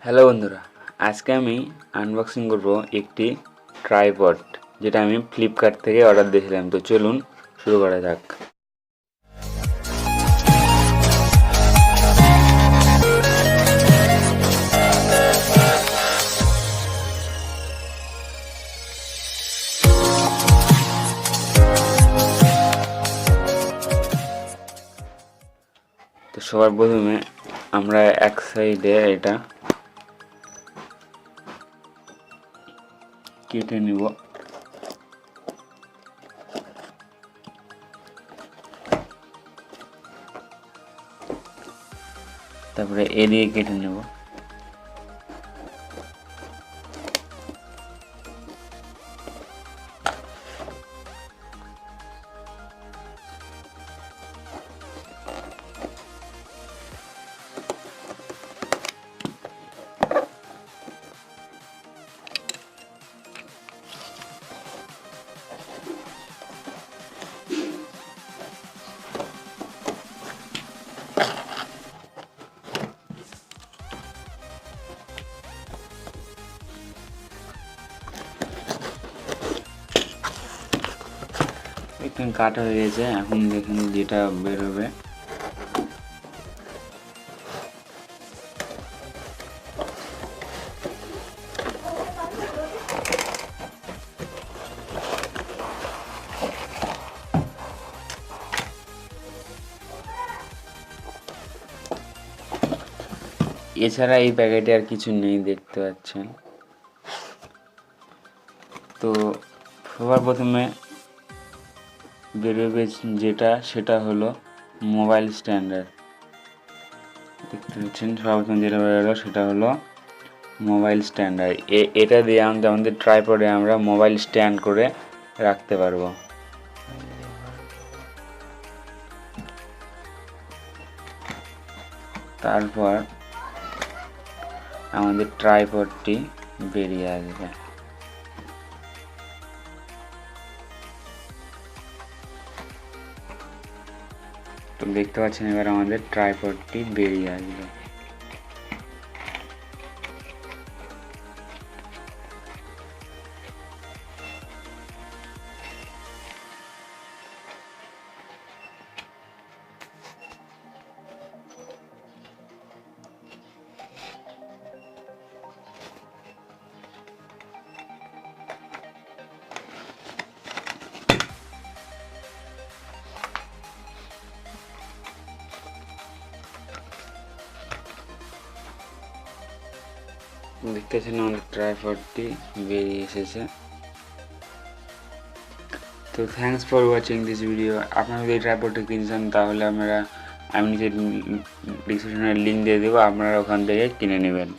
Hello বন্ধুরা, আজকে আমি আনবক্সিং করব একটি ট্রাইপড, যেটা আমি ফ্লিপকার্ট থেকে অর্ডার দিয়েছিলাম। তো চলুন শুরু করা যাক। তো সবার প্রথমে আমরা এক সাইডে এটা কেটে নিব। তারপরে এদিকে কেটে নেব। এখানে কাটা হয়ে গেছে, এখন দেখুন যেটা বের হবে। এছাড়া এই প্যাকেটে আর কিছু নেই, দেখতে পাচ্ছেন। তো সবার প্রথমে বেরোবে যেটা, সেটা হলো মোবাইল স্ট্যান্ডার। দেখতে পাচ্ছেন সবার প্রথমে যেটা বেরোলো সেটা হলো মোবাইল স্ট্যান্ডার। এটা দিয়ে আমাদের ট্রাইপডে আমরা মোবাইল স্ট্যান্ড করে রাখতে পারবো। তারপর আমাদের ট্রাইপডটি বেরিয়ে আসবে। তো দেখতে পাচ্ছেন এবার আমাদের ট্রাইপডটি বেরিয়ে আসবে। দেখতে পাচ্ছেন আমাদের ট্রাইপডটি বেরিয়ে এসেছে। তো thanks for watching this video. আপনারা যদি এই ট্রাইপডটা কিনতে চান তাহলে আমি নিচে ডিসক্রিপশনে লিঙ্ক দিয়ে দেবো, আপনারা ওখান থেকে কিনে নেবেন।